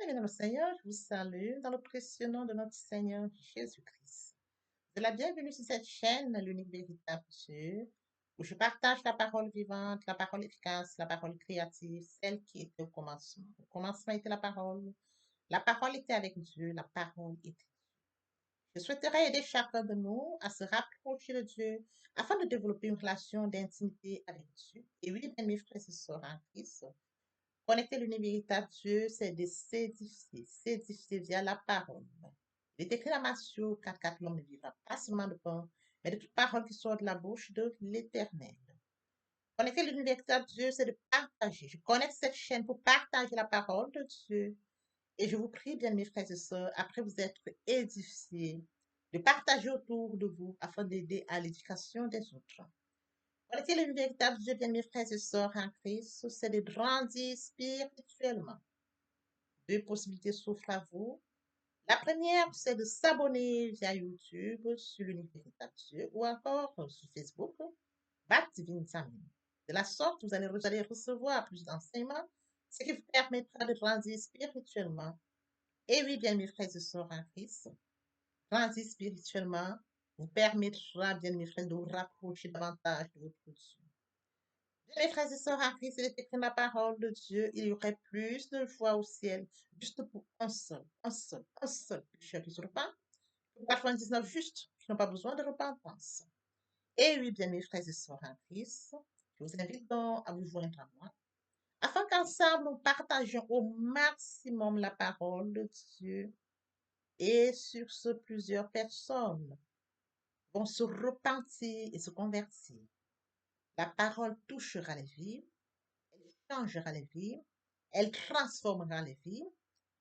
Bien, dans le Seigneur, je vous salue dans le précieux nom de notre Seigneur Jésus-Christ. De la bienvenue sur cette chaîne, l'unique véritable Dieu, où je partage la parole vivante, la parole efficace, la parole créative, celle qui était au commencement. Au commencement était la parole. La parole était avec Dieu, la parole était. Je souhaiterais aider chacun de nous à se rapprocher de Dieu afin de développer une relation d'intimité avec Dieu. Et oui, bien, mes frères et sœurs en Christ, connecter l'univers véritable Dieu, c'est de s'édifier via la parole. Il est écrit dans Matthieu 4, l'homme ne vivra pas seulement de pain, mais de toute parole qui sort de la bouche de l'Éternel. Connecter l'univers véritable Dieu, c'est de partager. Je connecte cette chaîne pour partager la parole de Dieu. Et je vous prie, bien mes frères et sœurs, après vous être édifiés, de partager autour de vous afin d'aider à l'éducation des autres. Connecter le véritable Dieu, bien mes frères et sœurs en Christ, c'est de grandir spirituellement. Deux possibilités s'offrent à vous. La première, c'est de s'abonner via YouTube sur l'Unique Véritable Dieu ou encore sur Facebook, Bat Divine Family. De la sorte, vous allez recevoir plus d'enseignements, ce qui vous permettra de grandir spirituellement. Et oui, bien mes frères et sœurs en Christ, grandir spirituellement vous permettra, bien mes frères, de vous rapprocher davantage de votre Dieu. Bien, mes frères et sœurs en Christ, il est écrit dans la parole de Dieu, il y aurait plus de joie au ciel, juste pour un seul pécheur qui se repent, que 99 justes qui n'ont pas besoin de repentance. Et oui, bien, mes frères et sœurs en Christ, je vous invite donc à vous joindre à moi, afin qu'ensemble nous partagions au maximum la parole de Dieu. Et sur ce, plusieurs personnes vont se repentir et se convertir. La parole touchera les vies, elle changera les vies, elle transformera les vies,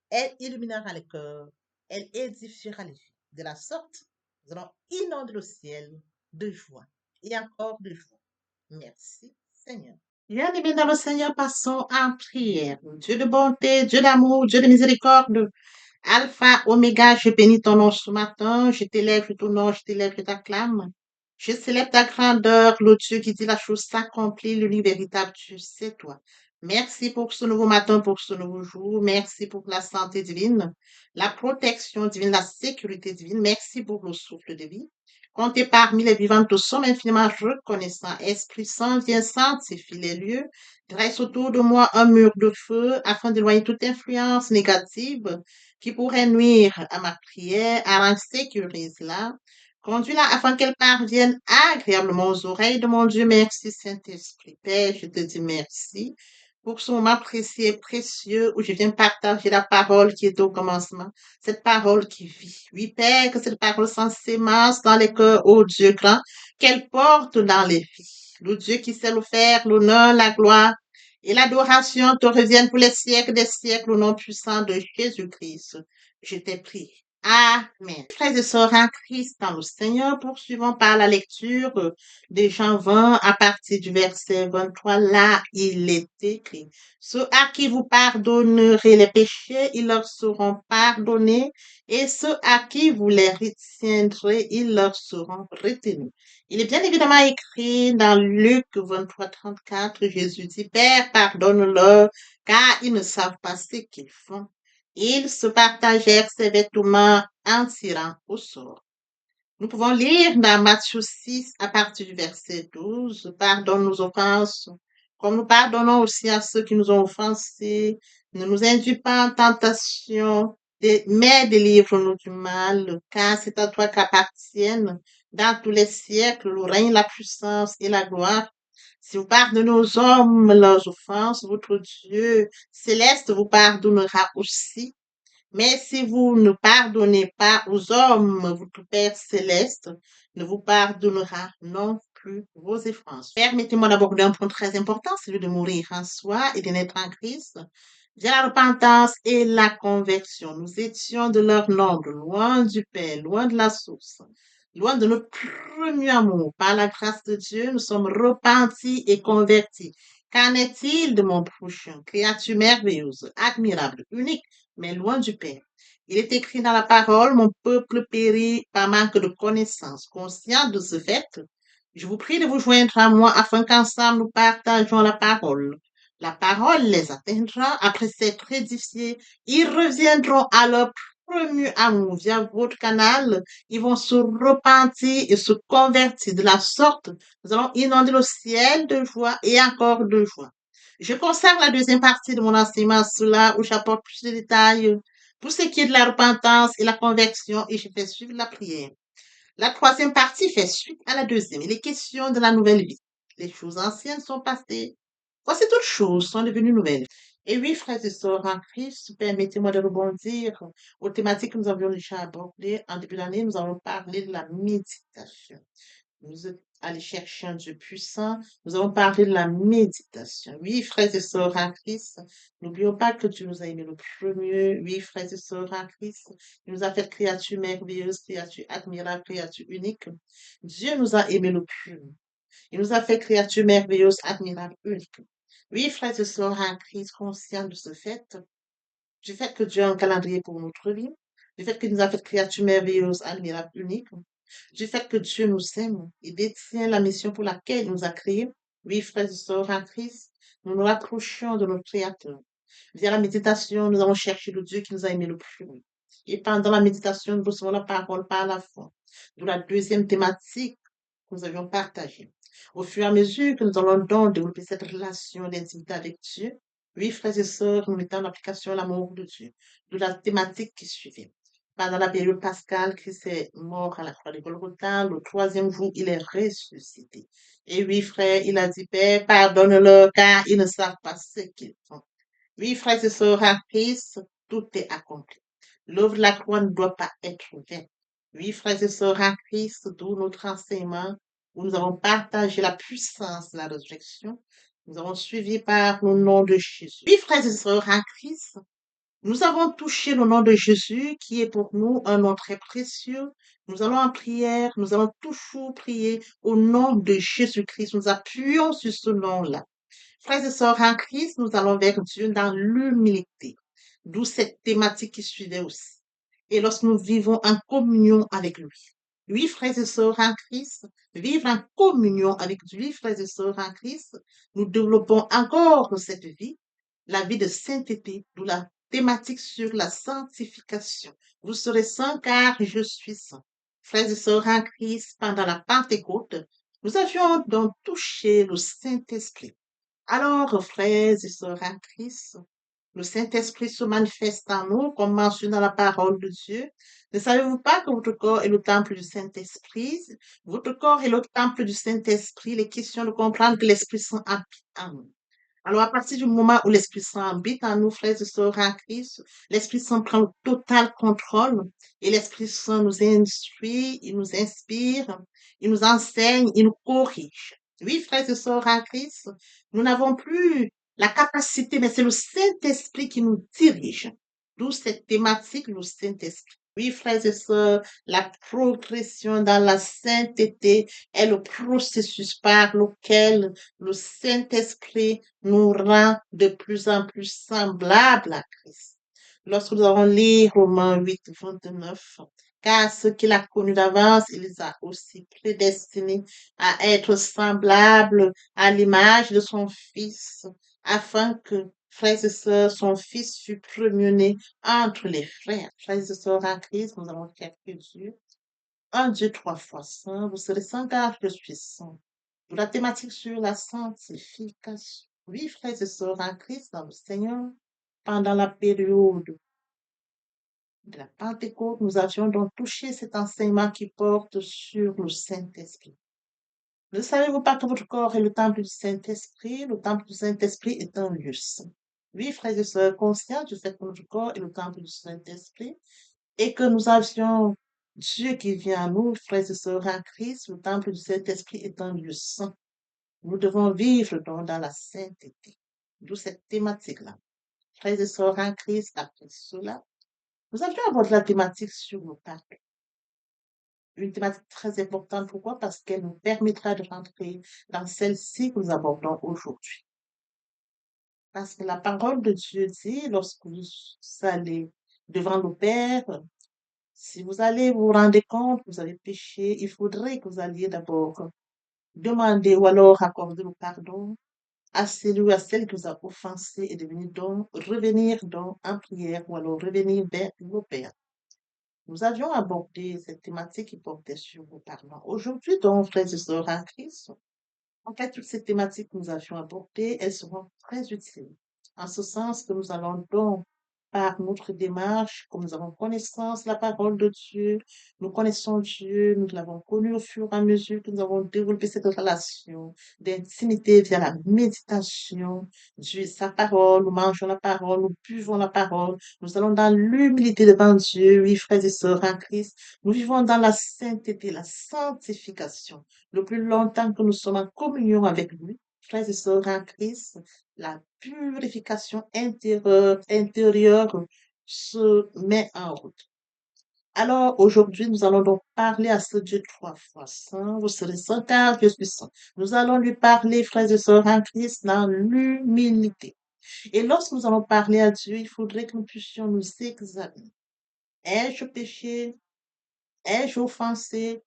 elle illuminera les cœurs, elle édifiera les vies. De la sorte, nous allons inonder le ciel de joie et encore de joie. Merci, Seigneur. Bien-aimés dans le Seigneur, passons en prière. Dieu de bonté, Dieu d'amour, Dieu de miséricorde, Alpha, Oméga, je bénis ton nom ce matin, je t'élève, je t'honore, je t'élève, je t'acclame. Je célèbre ta grandeur, le Dieu qui dit la chose s'accomplit, l'unique véritable Dieu, c'est toi. Merci pour ce nouveau matin, pour ce nouveau jour. Merci pour la santé divine, la protection divine, la sécurité divine. Merci pour le souffle de vie. Comptez parmi les vivants, nous sommes infiniment reconnaissants. Esprit Saint, viens sanctifier les lieux. Dresse autour de moi un mur de feu afin d'éloigner toute influence négative qui pourrait nuire à ma prière, à sécurise-la. Conduis-la afin qu'elle parvienne agréablement aux oreilles de mon Dieu. Merci, Saint-Esprit. Père, je te dis merci pour ce moment précieux et précieux où je viens partager la parole qui est au commencement, cette parole qui vit. Oui, Père, que cette parole s'en sémence dans les cœurs, ô Dieu grand, qu'elle porte dans les vies. Le Dieu qui sait le faire, l'honneur, la gloire et l'adoration te reviennent pour les siècles des siècles au nom puissant de Jésus-Christ. Je t'ai pris. Amen. Frères et sœurs en Christ dans le Seigneur, poursuivons par la lecture de Jean 20 à partir du verset 23. Là, il est écrit, ceux à qui vous pardonnerez les péchés, ils leur seront pardonnés, et ceux à qui vous les retiendrez, ils leur seront retenus. Il est bien évidemment écrit dans Luc 23, 34, Jésus dit, Père, pardonne-leur, car ils ne savent pas ce qu'ils font. Ils se partagèrent ses vêtements en tirant au sort. Nous pouvons lire dans Matthieu 6 à partir du verset 12, pardonne nos offenses, comme nous pardonnons aussi à ceux qui nous ont offensés. Ne nous induis pas en tentation, mais délivre-nous du mal, car c'est à toi qu'appartiennent dans tous les siècles le règne, la puissance et la gloire. Si vous pardonnez aux hommes leurs offenses, votre Dieu céleste vous pardonnera aussi. Mais si vous ne pardonnez pas aux hommes, votre Père céleste ne vous pardonnera non plus vos offenses. Permettez-moi d'aborder un point très important, celui de mourir en soi et de naître en Christ. Via la repentance et la conversion, nous étions de leur nombre, loin du Père, loin de la source, loin de notre premier amour. Par la grâce de Dieu, nous sommes repentis et convertis. Qu'en est-il de mon prochain? Créature merveilleuse, admirable, unique, mais loin du Père. Il est écrit dans la parole, mon peuple périt par manque de connaissance. Conscient de ce fait, je vous prie de vous joindre à moi afin qu'ensemble nous partagions la parole. La parole les atteindra. Après s'être édifiés, ils reviendront à leur premier amour via votre canal. Ils vont se repentir et se convertir. De la sorte, nous allons inonder le ciel de joie et encore de joie. Je consacre la deuxième partie de mon enseignement à cela où j'apporte plus de détails pour ce qui est de la repentance et la conversion et je fais suivre la prière. La troisième partie fait suite à la deuxième. Il est question de la nouvelle vie. Les choses anciennes sont passées. Voici toutes choses sont devenues nouvelles. Et oui, frères et sœurs en Christ, permettez-moi de rebondir aux thématiques que nous avions déjà abordées. En début d'année, nous avons parlé de la méditation. Nous êtes allés chercher un Dieu puissant. Nous avons parlé de la méditation. Oui, frères et sœurs en Christ, n'oublions pas que Dieu nous a aimés le premier. Oui, frères et sœurs en Christ, il nous a fait créature merveilleuse, créature admirable, créature unique. Dieu nous a aimés le premier. Il nous a fait créature merveilleuse, admirable, unique. Oui, frères et sœurs en Christ, conscients de ce fait, du fait que Dieu a un calendrier pour notre vie, du fait qu'il nous a fait créature merveilleuse, admirable, unique, du fait que Dieu nous aime et détient la mission pour laquelle il nous a créés. Oui, frères et sœurs en Christ, nous nous rapprochons de notre Créateur. Via la méditation, nous allons chercher le Dieu qui nous a aimés le plus. Et pendant la méditation, nous recevons la parole par la foi. De la deuxième thématique que nous avions partagée. Au fur et à mesure que nous allons donc développer cette relation d'intimité avec Dieu, oui, frères et sœurs, nous mettons en application l'amour de Dieu. De la thématique qui suivait. Pendant la période pascale, Christ est mort à la croix de Golgotha. Le troisième jour, il est ressuscité. Et oui, frère, il a dit, Père, pardonne-leur car ils ne savent pas ce qu'ils font. Oui, frères et sœurs en Christ, tout est accompli. L'œuvre de la croix ne doit pas être vaine. Oui, frères et sœurs en Christ, d'où notre enseignement, où nous avons partagé la puissance de la résurrection. Nous avons suivi par le nom de Jésus. Oui, frères et sœurs en Christ, nous avons touché le nom de Jésus, qui est pour nous un nom très précieux. Nous allons en prière, nous allons toujours prier au nom de Jésus-Christ. Nous appuyons sur ce nom-là. Frères et sœurs en Christ, nous allons vers Dieu dans l'humilité, d'où cette thématique qui suivait aussi. Et lorsque nous vivons en communion avec lui. Oui, frères et sœurs en Christ, vivre en communion avec lui, frères et sœurs en Christ, nous développons encore cette vie, la vie de sainteté, d'où la thématique sur la sanctification. Vous serez saints car je suis saint. Frères et sœurs en Christ, pendant la Pentecôte, nous avions donc touché le Saint-Esprit. Alors, frères et sœurs en Christ, le Saint-Esprit se manifeste en nous, comme mentionné dans la parole de Dieu. Ne savez-vous pas que votre corps est le temple du Saint-Esprit? Votre corps est le temple du Saint-Esprit. Il est question de comprendre que l'Esprit Saint habite en nous. Alors, à partir du moment où l'Esprit Saint habite en nous, frères et sœurs en Christ, l'Esprit Saint prend le total contrôle et l'Esprit Saint nous instruit, il nous inspire, il nous enseigne, il nous corrige. Oui, frères et sœurs en Christ, nous n'avons plus la capacité, mais c'est le Saint-Esprit qui nous dirige. D'où cette thématique, le Saint-Esprit. Oui, frères et sœurs, la progression dans la sainteté est le processus par lequel le Saint-Esprit nous rend de plus en plus semblables à Christ. Lorsque nous allons lire Romains 8, 29, car ceux qu'il a connus d'avance, il les a aussi prédestinés à être semblables à l'image de son Fils, afin que, frères et sœurs, son Fils fût premier-né entre les frères. Frères et sœurs en Christ, nous allons faire que Dieu, un Dieu trois fois saint, vous serez saint car je suis saint. Pour la thématique sur la sanctification. Oui, frères et sœurs en Christ, dans le Seigneur, pendant la période de la Pentecôte, nous avions donc touché cet enseignement qui porte sur le Saint-Esprit. Ne savez-vous pas que votre corps est le temple du Saint-Esprit? Le temple du Saint-Esprit est un lieu saint. Oui, frères et sœurs, conscients du fait que notre corps est le temple du Saint-Esprit et que nous avions Dieu qui vient à nous, frères et sœurs en Christ, le temple du Saint-Esprit est un lieu saint. Nous devons vivre donc dans la sainteté. D'où cette thématique-là. Frères et sœurs en Christ, après cela, nous avions abordé la thématique sur le pape. Une thématique très importante. Pourquoi? Parce qu'elle nous permettra de rentrer dans celle-ci que nous abordons aujourd'hui. Parce que la parole de Dieu dit, lorsque vous allez devant le Père, si vous allez vous rendre compte que vous avez péché, il faudrait que vous alliez d'abord demander ou alors accorder le pardon à celui ou à celle qui nous a offensés et de venir donc, revenir donc en prière ou alors revenir vers nos pères. Nous avions abordé cette thématique qui portait sur vos parents. Aujourd'hui, donc, frères et sœurs en Christ, en fait, toutes ces thématiques que nous avions abordées, elles seront très utiles. En ce sens que nous allons donc, par notre démarche, comme nous avons connaissance de la parole de Dieu, nous connaissons Dieu, nous l'avons connu au fur et à mesure que nous avons développé cette relation d'intimité via la méditation de sa parole, nous mangeons la parole, nous buvons la parole, nous allons dans l'humilité devant Dieu, oui, frères et sœurs en Christ, nous vivons dans la sainteté, la sanctification le plus longtemps que nous sommes en communion avec lui, frères et sœurs en Christ, la purification intérieure se met en route. Alors, aujourd'hui, nous allons donc parler à ce Dieu trois fois saint. Vous serez saint car je suis saint. Nous allons lui parler, frères et sœurs en Christ, dans l'humilité. Et lorsque nous allons parler à Dieu, il faudrait que nous puissions nous examiner. Ai-je péché? Ai-je offensé?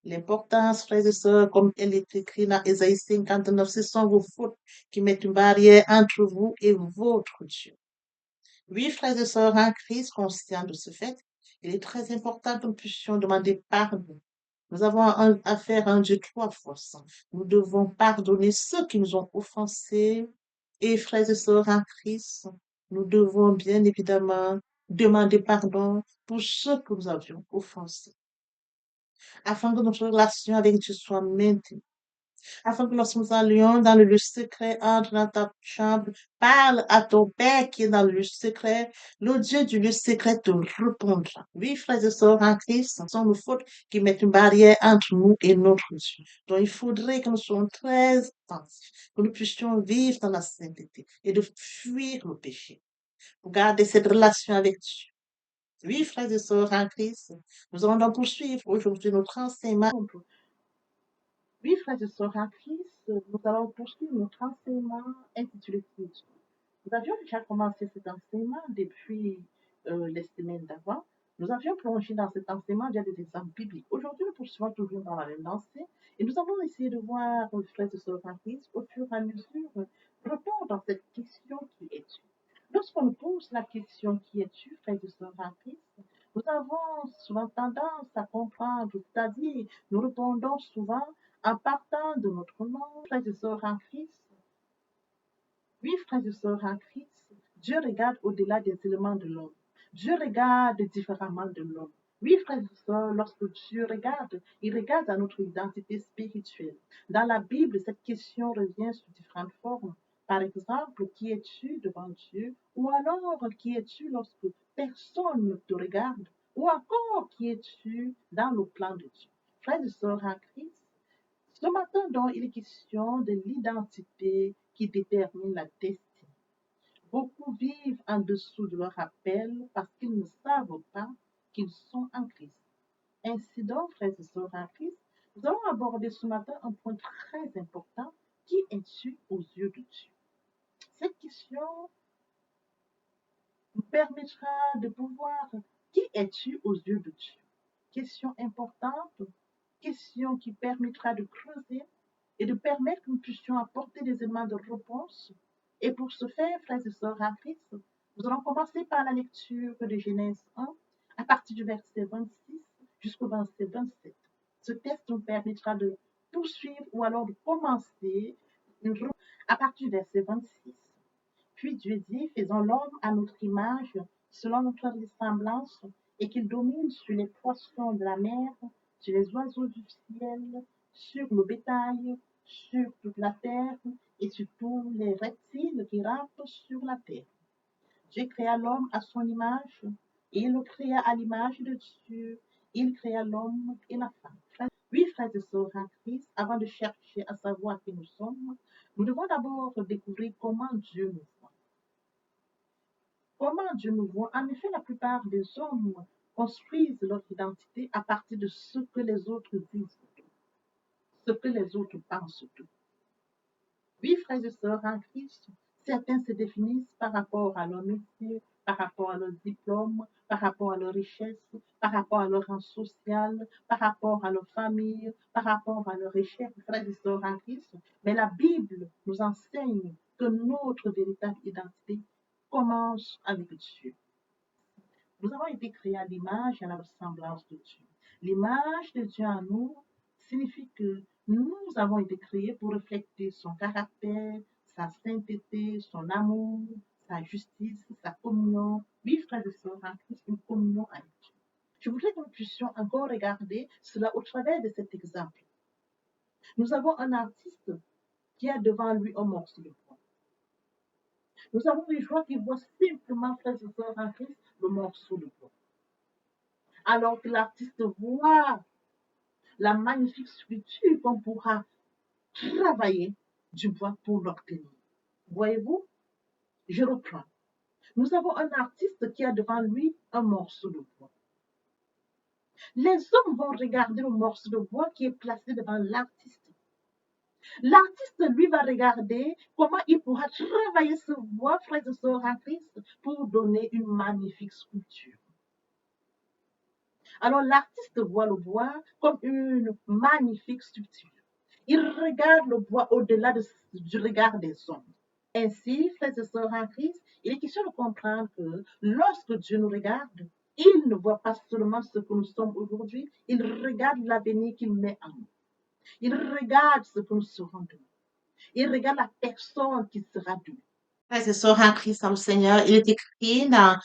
L'importance, frères et sœurs, comme elle est écrite dans Ésaïe 59, ce sont vos fautes qui mettent une barrière entre vous et votre Dieu. Oui, frères et sœurs en Christ, conscients de ce fait, il est très important que nous puissions demander pardon. Nous avons affaire à un Dieu trois fois saint. Nous devons pardonner ceux qui nous ont offensés. Et frères et sœurs en Christ, nous devons bien évidemment demander pardon pour ceux que nous avions offensés afin que notre relation avec Dieu soit maintenue, afin que lorsque nous allions dans le lieu secret, entre dans ta chambre, parle à ton Père qui est dans le lieu secret, le Dieu du lieu secret te répondra. Oui, frères et sœurs en Christ, ce sont nos fautes qui mettent une barrière entre nous et notre Dieu. Donc, il faudrait que nous soyons très attentifs, que nous puissions vivre dans la sainteté et de fuir le péché, pour garder cette relation avec Dieu. Oui, frères et sœurs en Christ, nous allons donc poursuivre aujourd'hui notre enseignement. Oui, frères et sœurs en Christ, nous allons poursuivre notre enseignement intitulé Quiétude. Nous avions déjà commencé cet enseignement depuis les semaines d'avant. Nous avions plongé dans cet enseignement via des exemples bibliques. Aujourd'hui, nous poursuivons toujours dans la même lancée et nous allons essayer de voir, frères et sœurs en Christ, au fur et à mesure, répondre à cette question qui est tu. Lorsqu'on nous pose la question qui es-tu, frères et sœurs en Christ, nous avons souvent tendance à comprendre, c'est-à-dire nous répondons souvent en partant de notre nom, frères et sœurs en Christ. Oui, frères et sœurs en Christ, Dieu regarde au-delà des éléments de l'homme. Dieu regarde différemment de l'homme. Oui, frères et sœurs, lorsque Dieu regarde, il regarde à notre identité spirituelle. Dans la Bible, cette question revient sous différentes formes. Par exemple, qui es-tu devant Dieu? Ou alors, qui es-tu lorsque personne ne te regarde? Ou encore, qui es-tu dans le plan de Dieu? Frères et sœurs en Christ, ce matin, donc, il est question de l'identité qui détermine la destinée. Beaucoup vivent en dessous de leur appel parce qu'ils ne savent pas qu'ils sont en Christ. Ainsi donc, frères et sœurs en Christ, nous allons aborder ce matin un point très important. Qui es-tu aux yeux de Dieu? Cette question nous permettra de pouvoir qui es-tu aux yeux de Dieu? Question importante, question qui permettra de creuser et de permettre que nous puissions apporter des éléments de réponse. Et pour ce faire, frères et sœurs en Christ, nous allons commencer par la lecture de Genèse 1 à partir du verset 26 jusqu'au verset 27. Ce texte nous permettra de poursuivre ou alors de commencer à partir du verset 26. Puis Dieu dit, faisons l'homme à notre image, selon notre ressemblance, et qu'il domine sur les poissons de la mer, sur les oiseaux du ciel, sur le bétail, sur toute la terre, et sur tous les reptiles qui rampent sur la terre. Dieu créa l'homme à son image, et il le créa à l'image de Dieu. Il créa l'homme et la femme. Oui, frères et sœurs en Christ, avant de chercher à savoir qui nous sommes, nous devons d'abord découvrir comment Dieu nous voit. Comment Dieu nous voit? En effet, la plupart des hommes construisent leur identité à partir de ce que les autres disent, ce que les autres pensent d'eux. Oui, frères et sœurs en Christ, Certains se définissent par rapport à leur métier, par rapport à leur diplôme, par rapport à leur richesse, par rapport à leur rang social, par rapport à leur famille, par rapport à leur richesse, frères et sœurs en Christ. Mais la Bible nous enseigne que notre véritable identité commence avec Dieu. Nous avons été créés à l'image et à la ressemblance de Dieu. L'image de Dieu en nous signifie que nous avons été créés pour refléter son caractère, sa sainteté, son amour, sa justice, sa communion. Oui, frères et sœurs, en Christ, une communion avec Dieu. Je voudrais que nous puissions encore regarder cela au travers de cet exemple. Nous avons un artiste qui a devant lui un morceau de bois. Nous avons des gens qui voient simplement, frères et sœurs, en Christ, le morceau de bois. Alors que l'artiste voit la magnifique sculpture qu'on pourra travailler du bois pour l'obtenir. Voyez-vous, je reprends. Nous avons un artiste qui a devant lui un morceau de bois. Les hommes vont regarder le morceau de bois qui est placé devant l'artiste. L'artiste, lui, va regarder comment il pourra travailler ce bois, frères et sœurs en Christ, pour donner une magnifique sculpture. Alors l'artiste voit le bois comme une magnifique structure. Il regarde le bois au-delà du regard des hommes. Ainsi, frères et sœurs en Christ, il est question de comprendre que lorsque Dieu nous regarde, il ne voit pas seulement ce que nous sommes aujourd'hui, il regarde l'avenir qu'il met en nous. Il regarde ce que nous serons demain. Il regarde la personne qui sera demain. Frères et sœurs en Christ, dans le Seigneur, il est écrit dans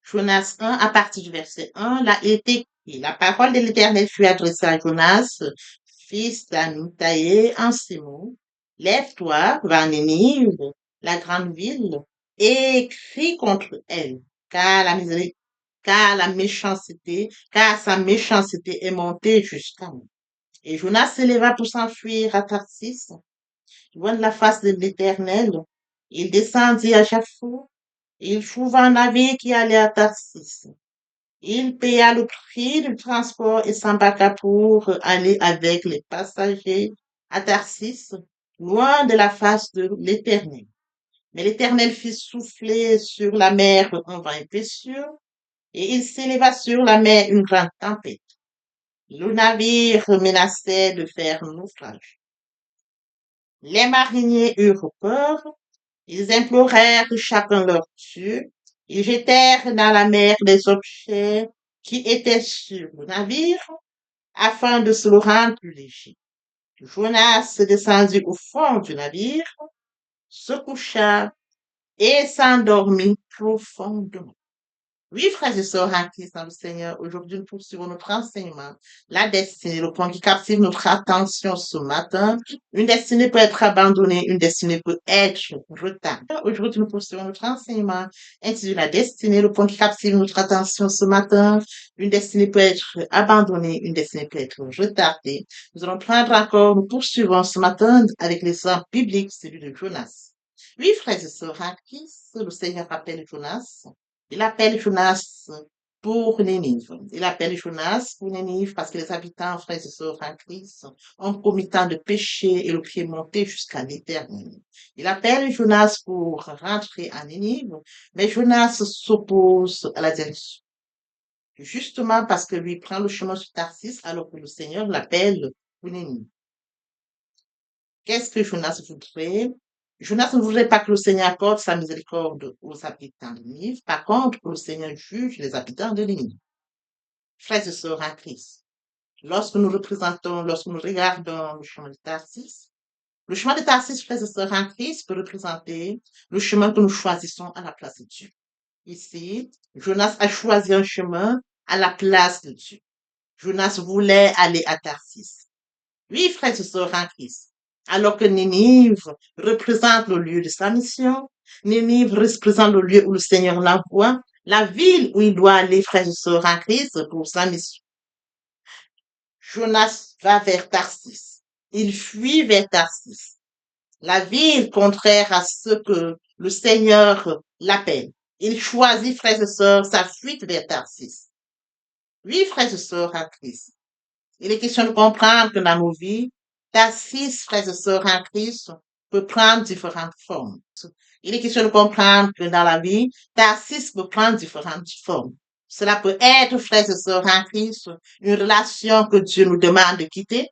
Jonas 1, à partir du verset 1, là, il est écrit, la parole de l'Éternel fut adressée à Jonas, fils d'Amitai, en ces mots. Lève-toi, va à Ninive, la grande ville, et crie contre elle, car car sa méchanceté est montée jusqu'à moi. Et Jonas se leva pour s'enfuir à Tarsis, loin de la face de l'Éternel. Il descendit à Jaffo, il trouva un navire qui allait à Tarsis. Il paya le prix du transport et s'embarqua pour aller avec les passagers à Tarsis, loin de la face de l'Éternel. Mais l'Éternel fit souffler sur la mer un vent impétueux, et il s'éleva sur la mer une grande tempête. Le navire menaçait de faire naufrage. Les mariniers eurent peur, ils implorèrent chacun leur Dieu, ils jetèrent dans la mer des objets qui étaient sur le navire afin de se le rendre plus léger. Jonas descendit au fond du navire, se coucha et s'endormit profondément. Oui, frères et sœurs en Christ dans le Seigneur, aujourd'hui nous poursuivons notre enseignement, la destinée, le point qui captive notre attention ce matin. Une destinée peut être abandonnée, une destinée peut être retardée. Aujourd'hui nous poursuivons notre enseignement intitulé la destinée, le point qui captive notre attention ce matin. Une destinée peut être abandonnée, une destinée peut être retardée. Nous allons prendre encore, nous poursuivons ce matin avec l'exemple biblique, celui de Jonas. Oui, frères et sœurs en Christ, le Seigneur appelle Jonas. Il appelle Jonas pour Nénive. Il appelle Jonas pour Nénive parce que les habitants, frères et sœurs en Christ, ont commis tant de péchés et le pied monté jusqu'à l'éternel. Il appelle Jonas pour rentrer à Nénive, mais Jonas s'oppose à la direction. Justement parce que lui prend le chemin sur Tarsis alors que le Seigneur l'appelle pour Nénive. Qu'est-ce que Jonas voudrait? Jonas ne voudrait pas que le Seigneur accorde sa miséricorde aux habitants de Ninive. Par contre, que le Seigneur juge les habitants de Ninive. Frères et sœurs en Christ, lorsque nous regardons le chemin de Tarsis, frères et sœurs en Christ, peut représenter le chemin que nous choisissons à la place de Dieu. Ici, Jonas a choisi un chemin à la place de Dieu. Jonas voulait aller à Tarsis. Oui, frères et sœurs en Christ. Alors que Ninive représente le lieu de sa mission, Ninive représente le lieu où le Seigneur l'envoie, la ville où il doit aller, frères et sœurs en Christ, pour sa mission. Jonas va vers Tarsis. Il fuit vers Tarsis, la ville contraire à ce que le Seigneur l'appelle. Il choisit, frères et sœurs, sa fuite vers Tarsis. Oui, frères et sœurs en Christ. Il est question de comprendre que dans nos vies, Tarsis, frères et sœurs en Christ, peut prendre différentes formes. Il est question de comprendre que dans la vie, Tarsis peut prendre différentes formes. Cela peut être, frères et sœurs en Christ, une relation que Dieu nous demande de quitter.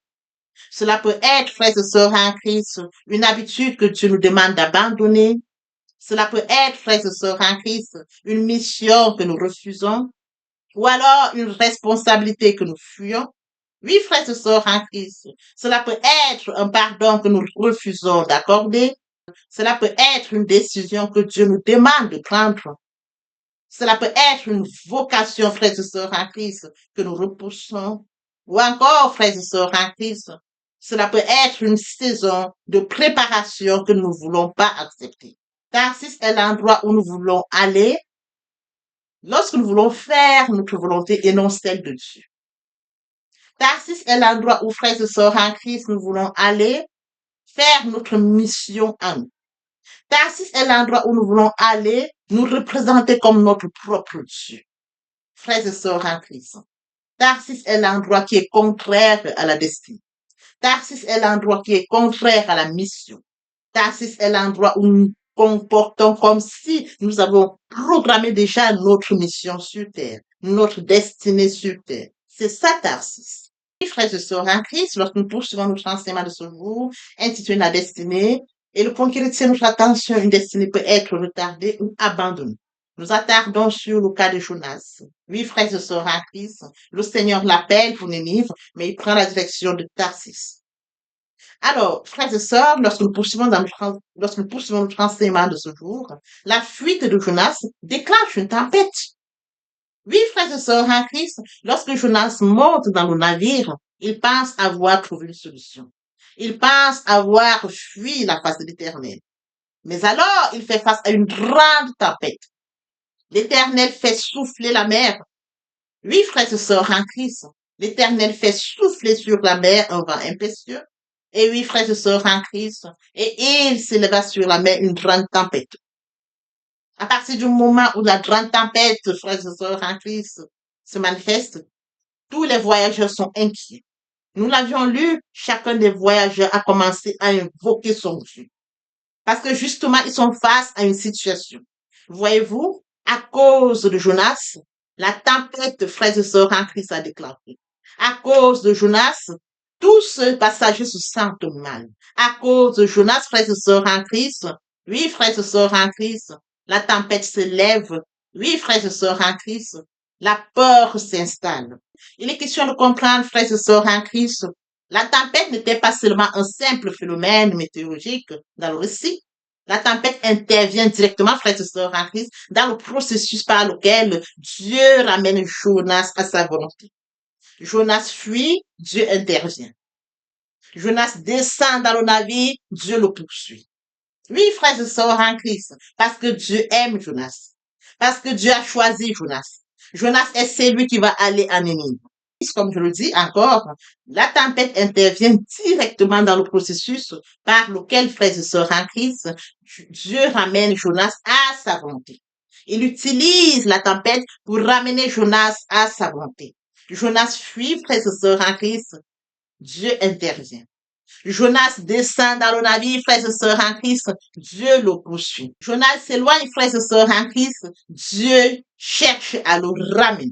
Cela peut être, frères et sœurs en Christ, une habitude que Dieu nous demande d'abandonner. Cela peut être, frères et sœurs en Christ, une mission que nous refusons, ou alors une responsabilité que nous fuyons. Oui, frères et sœurs en Christ, cela peut être un pardon que nous refusons d'accorder. Cela peut être une décision que Dieu nous demande de prendre. Cela peut être une vocation, frères et sœurs en Christ, que nous repoussons. Ou encore, frères et sœurs en Christ, cela peut être une saison de préparation que nous ne voulons pas accepter. Tarsis est l'endroit où nous voulons aller lorsque nous voulons faire notre volonté et non celle de Dieu. Tarsis est l'endroit où, frères et sœurs en Christ, nous voulons aller faire notre mission en nous. Tarsis est l'endroit où nous voulons aller nous représenter comme notre propre Dieu. Frères et sœurs en Christ, Tarsis est l'endroit qui est contraire à la destinée. Tarsis est l'endroit qui est contraire à la mission. Tarsis est l'endroit où nous nous comportons comme si nous avons programmé déjà notre mission sur Terre, notre destinée sur Terre. C'est ça, Tarsis. Frères et sœurs en Christ, lorsque nous poursuivons notre enseignement de ce jour, intitulé La destinée, et le point qui retient notre attention, une destinée peut être retardée ou abandonnée. Nous attardons sur le cas de Jonas. Oui, frères et sœurs en Christ, le Seigneur l'appelle pour Nénive, mais il prend la direction de Tarsis. Alors, frères et sœurs, lorsque nous poursuivons notre enseignement de ce jour, la fuite de Jonas déclenche une tempête. Oui, frères et sœurs en Christ, lorsque Jonas monte dans le navire, il pense avoir trouvé une solution. Il pense avoir fui la face de l'Éternel. Mais alors, il fait face à une grande tempête. L'Éternel fait souffler la mer. Oui, frères et sœurs en Christ, l'Éternel fait souffler sur la mer un vent impétueux. Et oui, frères et sœurs en Christ, et il s'éleva sur la mer une grande tempête. À partir du moment où la grande tempête, frères et sœurs en Christ, se manifeste, tous les voyageurs sont inquiets. Nous l'avions lu, chacun des voyageurs a commencé à invoquer son Dieu. Parce que justement, ils sont face à une situation. Voyez-vous, à cause de Jonas, la tempête, frères et sœurs en Christ, a déclaré. À cause de Jonas, tous ces passagers se sentent mal. À cause de Jonas, frères et sœurs en Christ, oui, frères et sœurs en Christ, la tempête se lève. Oui, frères et sœurs en Christ, la peur s'installe. Il est question de comprendre, frères et sœurs en Christ, la tempête n'était pas seulement un simple phénomène météorologique dans le récit. La tempête intervient directement, frères et sœurs en Christ, dans le processus par lequel Dieu ramène Jonas à sa volonté. Jonas fuit, Dieu intervient. Jonas descend dans le navire, Dieu le poursuit. Oui, frères et sœurs en Christ, parce que Dieu aime Jonas. Parce que Dieu a choisi Jonas. Jonas est celui qui va aller à Nénive. Comme je le dis encore, la tempête intervient directement dans le processus par lequel, frères et sœurs en Christ, Dieu ramène Jonas à sa volonté. Il utilise la tempête pour ramener Jonas à sa volonté. Jonas fuit, frères et sœurs en Christ, Dieu intervient. Jonas descend dans le navire, frères et sœurs en Christ, Dieu le poursuit. Jonas s'éloigne, frères et sœurs en Christ, Dieu cherche à le ramener.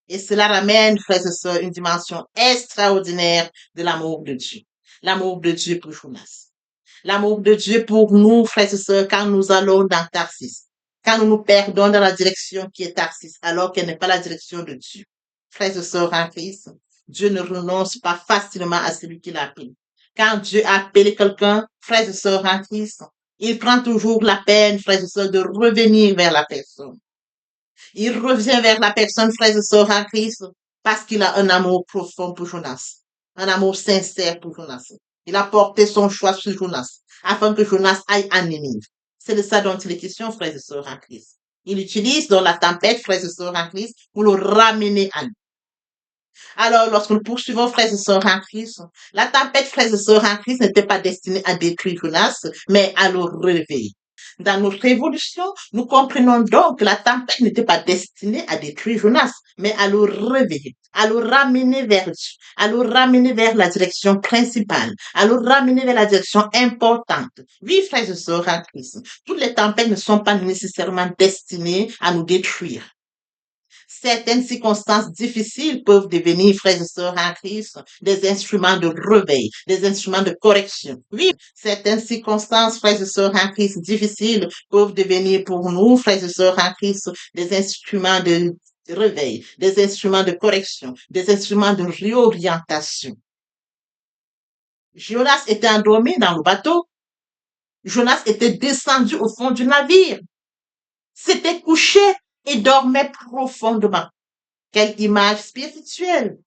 Et cela ramène, frères et sœurs, une dimension extraordinaire de l'amour de Dieu. L'amour de Dieu pour Jonas. L'amour de Dieu pour nous, frères et sœurs, quand nous allons dans Tarsis. Quand nous nous perdons dans la direction qui est Tarsis, alors qu'elle n'est pas la direction de Dieu. Frères et sœurs en Christ, Dieu ne renonce pas facilement à celui qui l'appelle. Quand Dieu a appelé quelqu'un, frères et sœurs en Christ, il prend toujours la peine, frères et sœurs, de revenir vers la personne. Il revient vers la personne, frères et sœurs en Christ, parce qu'il a un amour profond pour Jonas. Un amour sincère pour Jonas. Il a porté son choix sur Jonas, afin que Jonas aille à Nénive. C'est de ça dont il est question, frères et sœurs en Christ. Il utilise dans la tempête, frères et sœurs en Christ, pour le ramener à lui. Alors, lorsque nous poursuivons, frères et sœurs en Christ, la tempête, frères et sœurs en Christ, n'était pas destinée à détruire Jonas, mais à le réveiller. Dans notre évolution, nous comprenons donc que la tempête n'était pas destinée à détruire Jonas, mais à le réveiller, à le ramener vers Dieu, à le ramener vers la direction principale, à le ramener vers la direction importante. Oui, frères et sœurs en Christ, toutes les tempêtes ne sont pas nécessairement destinées à nous détruire. Certaines circonstances difficiles peuvent devenir, frères et sœurs en Christ, des instruments de réveil, des instruments de correction. Oui, certaines circonstances, frères et sœurs en Christ, difficiles peuvent devenir pour nous, frères et sœurs en Christ, des instruments de réveil, des instruments de correction, des instruments de réorientation. Jonas était endormi dans le bateau. Jonas était descendu au fond du navire. S'était couché et dormait profondément. Quelle image spirituelle!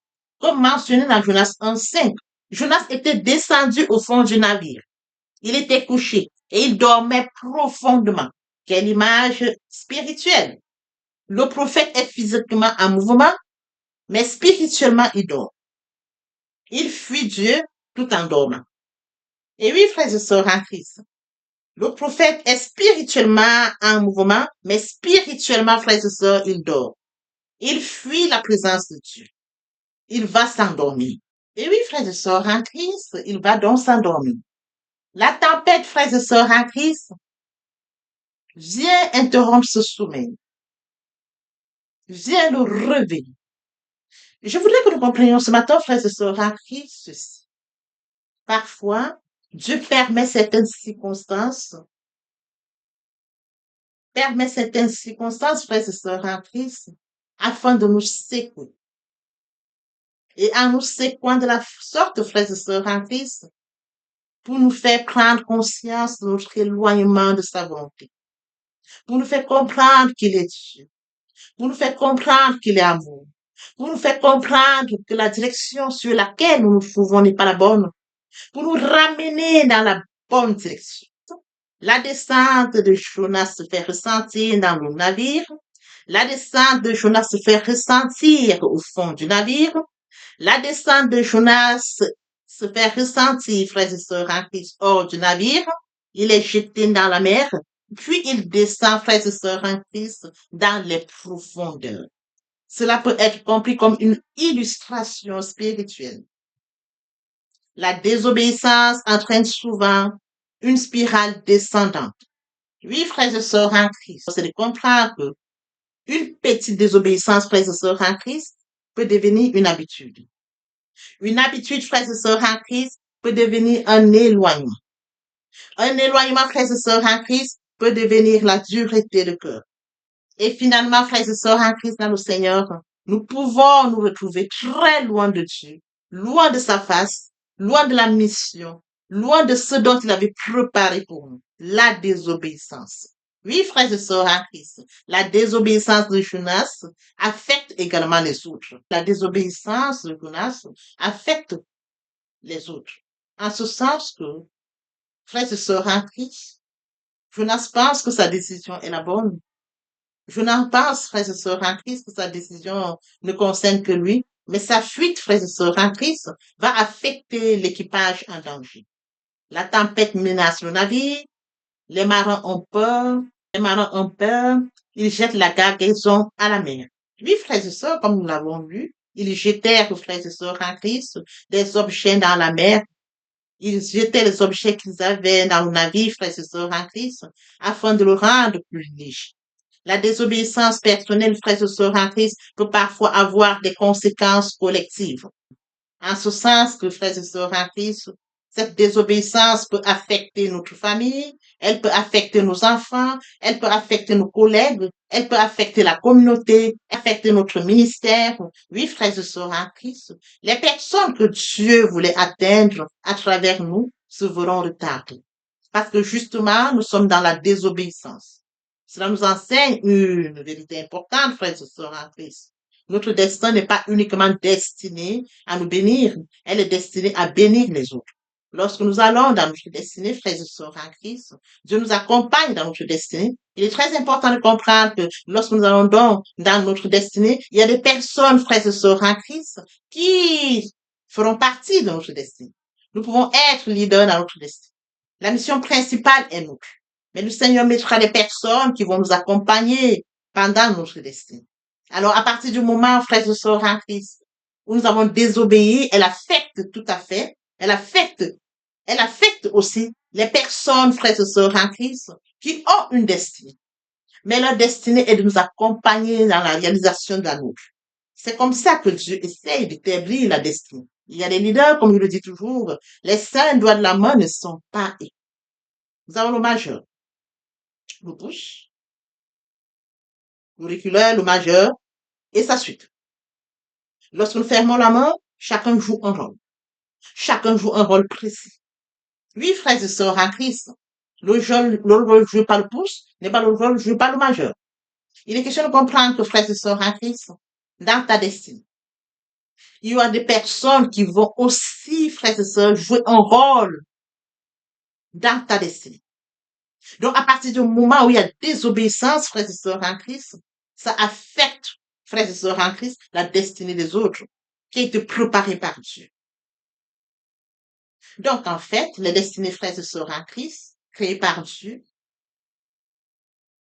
Comme mentionné dans Jonas 1:5, Jonas était descendu au fond du navire. Il était couché et il dormait profondément. Quelle image spirituelle! Le prophète est physiquement en mouvement, mais spirituellement il dort. Il fuit Dieu tout en dormant. Et oui, frères et sœurs en Christ, le prophète est spirituellement en mouvement, mais spirituellement, frères et sœurs, il dort. Il fuit la présence de Dieu. Il va s'endormir. Et oui, frères et sœurs en Christ, il va donc s'endormir. La tempête, frères et sœurs en Christ, vient interrompre ce sommeil, vient le réveiller. Je voudrais que nous comprenions ce matin, frères et sœurs en Christ, ceci. Parfois, Dieu permet certaines circonstances, frères et sœurs en Christ, afin de nous secouer. Et en nous secouant de la sorte, frères et sœurs en Christ, pour nous faire prendre conscience de notre éloignement de sa volonté, pour nous faire comprendre qu'il est Dieu, pour nous faire comprendre qu'il est amour, pour nous faire comprendre que la direction sur laquelle nous nous trouvons n'est pas la bonne, pour nous ramener dans la bonne direction. La descente de Jonas se fait ressentir dans le navire. La descente de Jonas se fait ressentir au fond du navire. La descente de Jonas se fait ressentir, frères et sœurs en Christ, hors du navire. Il est jeté dans la mer. Puis il descend, frères et sœurs en Christ, dans les profondeurs. Cela peut être compris comme une illustration spirituelle. La désobéissance entraîne souvent une spirale descendante. Oui, frères et sœurs en Christ, c'est de comprendre que une petite désobéissance, frères et sœurs en Christ, peut devenir une habitude. Une habitude, frères et sœurs en Christ, peut devenir un éloignement. Un éloignement, frères et sœurs en Christ, peut devenir la dureté de cœur. Et finalement, frères et sœurs en Christ dans le Seigneur, nous pouvons nous retrouver très loin de Dieu, loin de sa face, loin de la mission, loin de ce dont il avait préparé pour nous, la désobéissance. Oui, frères et sœurs en Christ, la désobéissance de Jonas affecte également les autres. La désobéissance de Jonas affecte les autres. En ce sens que, frères et sœurs en Christ, Jonas pense que sa décision est la bonne. Jonas pense, frères et sœurs en Christ, que sa décision ne concerne que lui, mais sa fuite, frères et sœurs en Christ, va affecter l'équipage en danger. La tempête menace le navire, les marins ont peur, ils jettent la cargaison à la mer. Oui, frères et sœurs, comme nous l'avons lu, ils jetèrent, frères et sœurs en Christ, des objets dans la mer. Ils jetaient les objets qu'ils avaient dans le navire, frères et sœurs en Christ, afin de le rendre plus léger. La désobéissance personnelle, frères et sœurs en Christ, peut parfois avoir des conséquences collectives. En ce sens que, frères et sœurs en Christ, cette désobéissance peut affecter notre famille, elle peut affecter nos enfants, elle peut affecter nos collègues, elle peut affecter la communauté, affecter notre ministère. Oui, frères et sœurs en Christ, les personnes que Dieu voulait atteindre à travers nous se verront retardées. Parce que justement, nous sommes dans la désobéissance. Cela nous enseigne une vérité importante, frères et sœurs en Christ. Notre destin n'est pas uniquement destiné à nous bénir, elle est destinée à bénir les autres. Lorsque nous allons dans notre destinée, frères et sœurs en Christ, Dieu nous accompagne dans notre destinée. Il est très important de comprendre que lorsque nous allons donc dans notre destinée, il y a des personnes, frères et sœurs en Christ, qui feront partie de notre destinée. Nous pouvons être leaders dans notre destinée. La mission principale est nous. Mais le Seigneur mettra des personnes qui vont nous accompagner pendant notre destinée. Alors, à partir du moment, frères et sœurs en Christ, où nous avons désobéi, elle affecte aussi les personnes, frères et sœurs en Christ, qui ont une destinée. Mais leur destinée est de nous accompagner dans la réalisation de la nôtre. C'est comme ça que Dieu essaye d'établir la destinée. Il y a des leaders, comme je le dis toujours, les cinq doigts de la main ne sont pas égaux. Nous avons le majeur, le pouce, l'auriculaire, le majeur et sa suite. Lorsque nous fermons la main, chacun joue un rôle. Chacun joue un rôle précis. Oui, frères et sœurs en Christ, le rôle joué par le pouce n'est pas le rôle joué par le majeur. Il est question de comprendre que, frères et sœurs en Christ, dans ta destinée, il y aura des personnes qui vont aussi, frères et sœurs, jouer un rôle dans ta destinée. Donc, à partir du moment où il y a désobéissance, frères et sœurs en Christ, ça affecte, frères et sœurs en Christ, la destinée des autres qui a été préparée par Dieu. Donc, en fait, les destinées, frères et sœurs en Christ, créées par Dieu,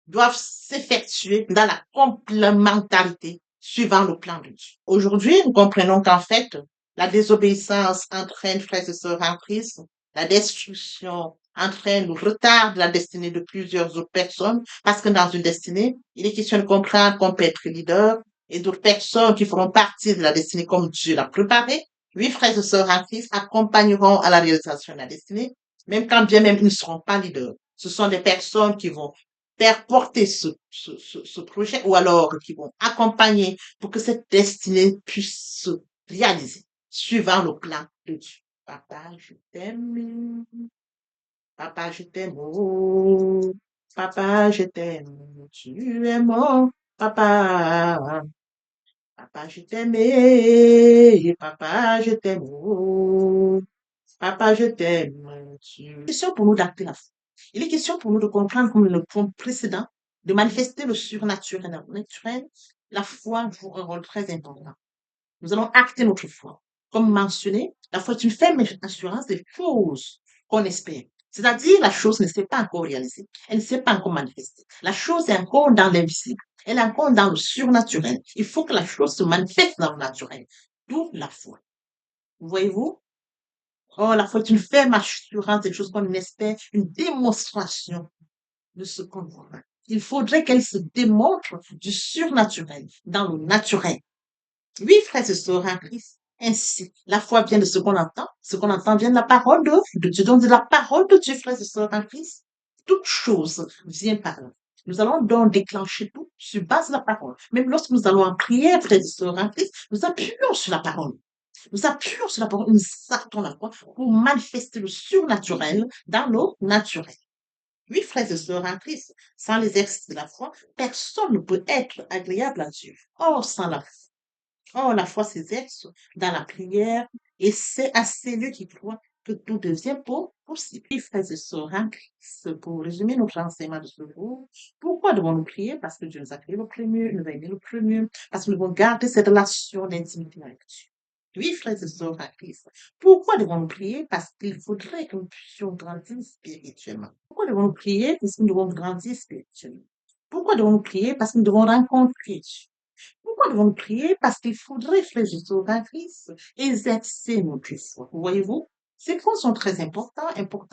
doivent s'effectuer dans la complémentarité suivant le plan de Dieu. Aujourd'hui, nous comprenons qu'en fait, la désobéissance entraîne, frères et sœurs en Christ, la destruction entraîne le retard de la destinée de plusieurs autres personnes, parce que dans une destinée, il est question de comprendre qu'on peut être leader et d'autres personnes qui feront partie de la destinée comme Dieu l'a préparée. Oui, frères et sœurs en Christ accompagneront à la réalisation de la destinée, même quand bien même ils ne seront pas leaders. Ce sont des personnes qui vont faire porter ce projet ou alors qui vont accompagner pour que cette destinée puisse se réaliser suivant le plan de Dieu. Papa, je t'aime. Papa, je t'aime. Oh, papa, je t'aime. Tu es mon papa. Papa, je t'aime. Papa, je t'aime. Oh, papa, je t'aime. Tu... Question pour nous d'acter la foi. Il est question pour nous de comprendre, comme le point précédent, de manifester le surnaturel. Naturel, la foi joue un rôle très important. Nous allons acter notre foi. Comme mentionné, la foi est une ferme assurance des choses qu'on espère. C'est-à-dire, la chose ne s'est pas encore réalisée. Elle ne s'est pas encore manifestée. La chose est encore dans l'invisible. Elle est encore dans le surnaturel. Il faut que la chose se manifeste dans le naturel. D'où la foi. Voyez-vous? Oh, la foi est une ferme assurance des choses qu'on espère, une démonstration de ce qu'on voit. Il faudrait qu'elle se démontre du surnaturel dans le naturel. Oui, frères et sœurs en Christ. Ainsi, la foi vient de ce qu'on entend. Ce qu'on entend vient de la parole de Dieu. Donc, de la parole de Dieu, frères et sœurs en Christ. Toute chose vient par là. Nous allons donc déclencher tout sur base de la parole. Même lorsque nous allons en prière, frères et sœurs en Christ, nous appuyons sur la parole. Nous appuyons sur la parole, nous sortons la foi pour manifester le surnaturel dans le naturel. Oui, frères et sœurs en Christ, sans l'exercice de la foi, personne ne peut être agréable à Dieu. Or, sans la foi, oh, la foi s'exerce dans la prière et c'est à celui qui croit que tout devient possible. Oui, frères et sœurs en Christ, pour résumer notre enseignement de ce jour, pourquoi devons-nous prier? Parce que Dieu nous a créé le premier, il nous a aimé le premier, parce que nous devons garder cette relation d'intimité avec Dieu. Oui, frères et sœurs en Christ. Pourquoi devons-nous prier? Parce qu'il faudrait que nous puissions grandir spirituellement. Pourquoi devons-nous prier? Parce que nous devons grandir spirituellement. Pourquoi devons-nous prier? Parce que nous devons rencontrer Dieu. Pourquoi devons-nous prier? Parce qu'il faudrait, frères et sœurs en Christ, exercer notre foi. Voyez-vous, ces points sont très importants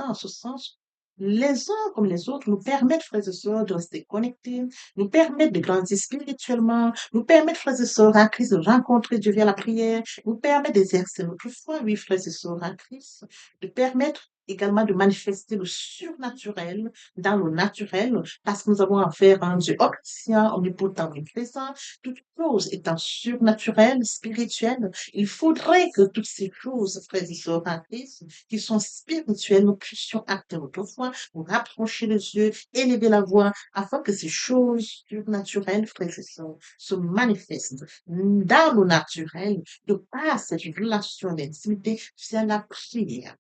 en ce sens. Les uns comme les autres nous permettent, frères et sœurs, de rester connectés, nous permettent de grandir spirituellement, nous permettent, frères et sœurs en Christ, de rencontrer Dieu via la prière, nous permettent d'exercer notre foi, oui, frères et sœurs en Christ, de permettre également de manifester le surnaturel dans le naturel, parce que nous avons affaire à un Dieu omniscient, omnipotent, omniprésent, toute chose étant surnaturelle, spirituelle. Il faudrait que toutes ces choses, frères et sœurs en Christ, qui sont spirituelles, nous puissions acter notre foi, nous rapprocher les yeux, élever la voix, afin que ces choses surnaturelles, frères et sœurs, se manifestent dans le naturel, de par cette relation d'intimité via la prière.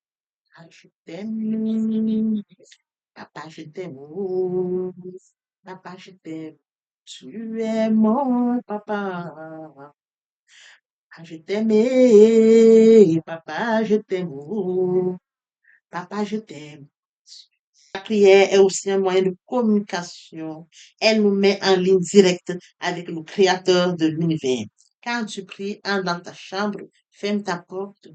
Ah, je t'aime, papa, je t'aime, oh, papa, je t'aime, tu es mon papa. Papa, je t'aime, papa, je t'aime, oh, papa, je t'aime. La prière est aussi un moyen de communication. Elle nous met en ligne directe avec le Créateur de l'univers. Quand tu pries, entre dans ta chambre, ferme ta porte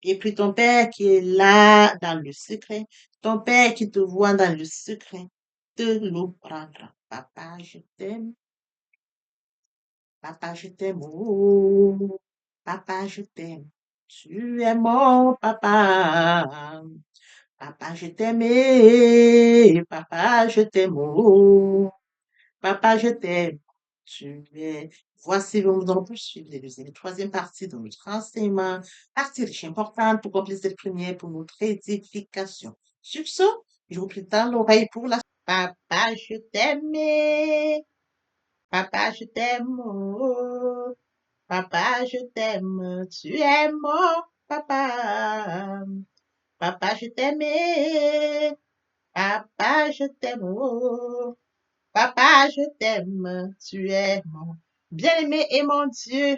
et prie ton Père qui est là dans le secret. Ton Père qui te voit dans le secret te le rendra. Papa, je t'aime. Papa, je t'aime. Oh, papa, je t'aime. Tu es mon papa. Papa, je t'aime. Papa, je t'aime. Oh, papa, je t'aime. Tu es. Voici, nous allons poursuivre les deuxième et troisième partie de notre enseignement. Partie riche importante pour compléter cette première pour notre édification. Sur ce, je vous prie dans l'oreille pour la. Papa, je t'aime. Papa, je t'aime. Oh, papa, je t'aime. Tu es mon papa. Papa, je t'aime. Papa, je t'aime. Oh, papa, je t'aime. Tu es mon bien-aimé et mon Dieu,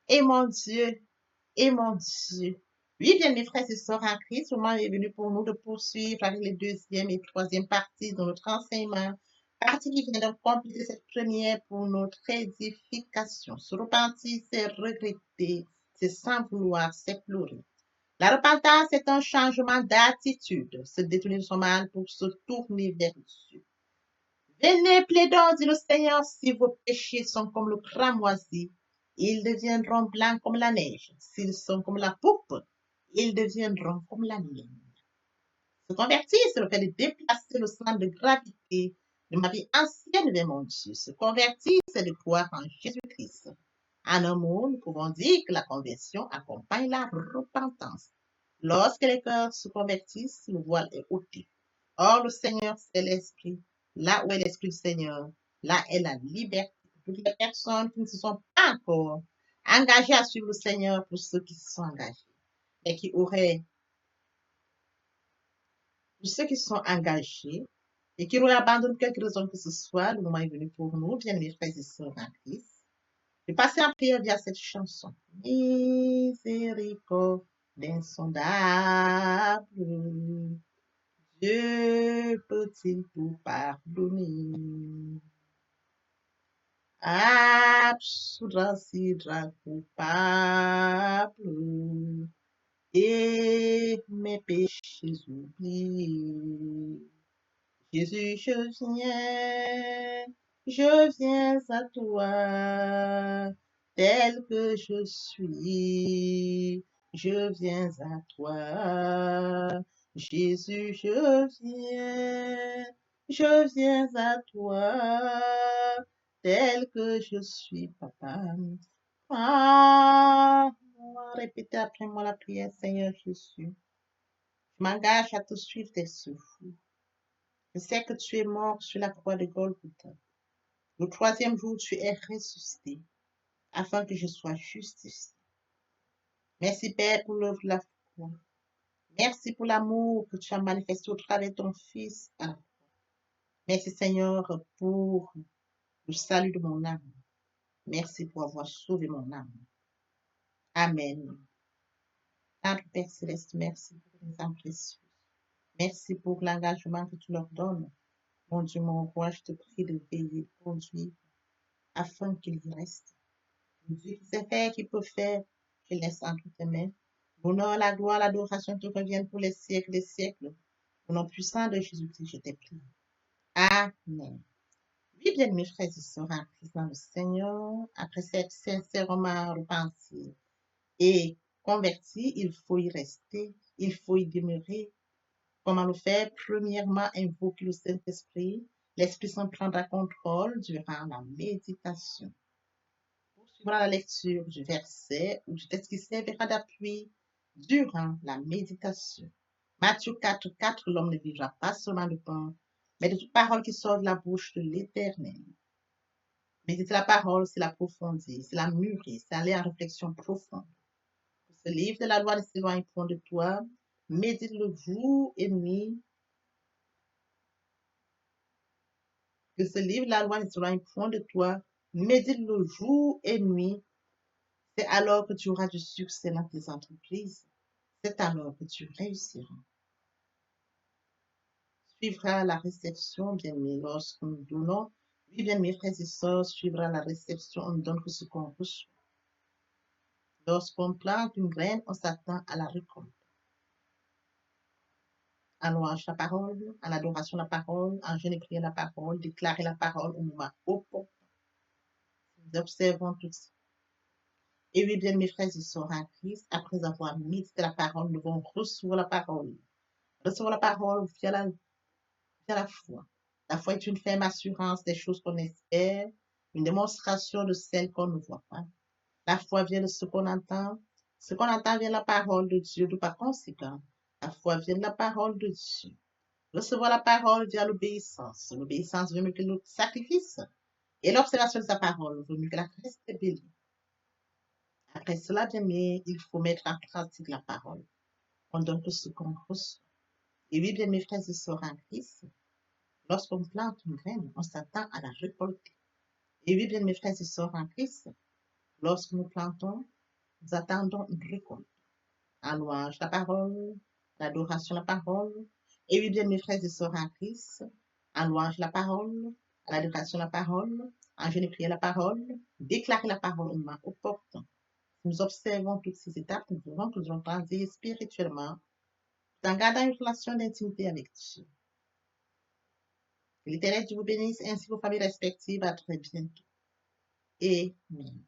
et mon Dieu, et mon Dieu. Oui, bien mes frères et sœurs en Christ, le moment est venu pour nous de poursuivre avec les deuxième et troisième parties de notre enseignement. Partie qui vient de compléter cette première pour notre édification. Se repentir, c'est regretter, c'est sans vouloir, c'est pleurer. La repentance est un changement d'attitude, se détourner de son mal pour se tourner vers Dieu. Venez, plaidons, dit le Seigneur, si vos péchés sont comme le cramoisi, ils deviendront blancs comme la neige. S'ils sont comme la pourpre, ils deviendront comme la laine. Se convertir, c'est le fait de déplacer le centre de gravité de ma vie ancienne vers mon Dieu. Se convertir, c'est de croire en Jésus-Christ. En un mot, nous pouvons dire que la conversion accompagne la repentance. Lorsque les cœurs se convertissent, le voile est ôté. Or, le Seigneur, c'est l'Esprit. Là où est l'Esprit du Seigneur, là est la liberté. Toutes les personnes qui ne se sont pas encore engagées à suivre le Seigneur, pour ceux qui se sont engagés, et qui auraient, pour ceux qui se sont engagés, et qui auraient abandonné quelque raison que ce soit, le moment est venu pour nous, bien mes frères et sœurs en Christ, de passer en prière via cette chanson. Miséricorde insondable, Dieu peut-il tout pardonner? Absoudra sidra coupable et mes péchés oubliés. Jésus, je viens à toi, tel que je suis, je viens à toi. Jésus, je viens à toi, tel que je suis, papa. Ah, répétez après moi la prière, Seigneur Jésus. Je m'engage à te suivre tes souffles. Je sais que tu es mort sur la croix de Golgotha. Le troisième jour, tu es ressuscité afin que je sois justifié. Merci, Père, pour l'œuvre de la croix. Merci pour l'amour que tu as manifesté au travers de ton Fils. Merci, Seigneur, pour le salut de mon âme. Merci pour avoir sauvé mon âme. Amen. Notre Père Céleste, merci pour les âmes précieuses. Merci pour l'engagement que tu leur donnes. Mon Dieu, mon roi, je te prie de veiller, conduire, afin qu'ils y restent. Dieu qui sait faire, qui peut faire, je laisse entre tes mains. L'honneur, la gloire, l'adoration te reviennent pour les siècles des siècles. Au nom puissant de Jésus-Christ, je t'ai prié. Amen. Oui, bien, mes frères et sœurs, en Christ dans le Seigneur, après s'être sincèrement repenti et converti, il faut y rester, il faut y demeurer. Comment le faire? Premièrement, invoquer le Saint-Esprit. L'Esprit Saint prendra contrôle durant la méditation. Poursuivra la lecture du verset ou du texte qui servira d'appui durant la méditation. Matthieu 4, 4, l'homme ne vivra pas seulement de pain, mais de toute parole qui sort de la bouche de l'Éternel. Méditer la parole, c'est l'approfondir, c'est la mûrir, c'est aller en réflexion profonde. Ce livre de la loi ne s'éloigne point de toi. Médite-le jour et nuit. Que ce livre de la loi ne s'éloigne point de toi. Médite-le jour et nuit. C'est alors que tu auras du succès dans tes entreprises. C'est alors que tu réussiras. suivra la réception, bien-aimés, lorsque nous donnons. Oui, bien, mes frères et sœurs, suivra la réception, on ne donne que ce qu'on reçoit. Lorsqu'on plante une graine, on s'attend à la récolte. À louange la parole, à l'adoration la parole, en jeûne et prière la parole, déclarer la parole au moment opportun. Nous observons tout ça. Et oui, bien, mes frères et sœurs en Christ, après avoir médité la parole, nous devons recevoir la parole. Recevoir la parole via la foi. La foi est une ferme assurance des choses qu'on espère, une démonstration de celles qu'on ne voit pas. La foi vient de ce qu'on entend. Ce qu'on entend vient de la parole de Dieu, d'où par conséquent, la foi vient de la parole de Dieu. Recevoir la parole via l'obéissance. L'obéissance veut mieux que le sacrifice. Et l'observation de sa parole veut mieux que la rébellion. Après cela, bien aimé, il faut mettre en pratique la parole. On donne tout ce qu'on reçoit. Et oui, bien mes frères et sœurs en Christ, lorsqu'on plante une graine, on s'attend à la récolter. Et oui, bien mes frères et sœurs en Christ, lorsque nous plantons, nous attendons une récolte. En louange la parole, l'adoration la parole. Et oui, bien mes frères et sœurs en Christ, en louange la parole, à l'adoration la parole, en jeûne et prière la parole, déclarer la parole au moment opportun. Nous observons toutes ces étapes, nous verrons que nous allons grandir spirituellement, tout en gardant une relation d'intimité avec Dieu. Que l'Éternel Dieu vous bénisse ainsi vos familles respectives. À très bientôt. Amen.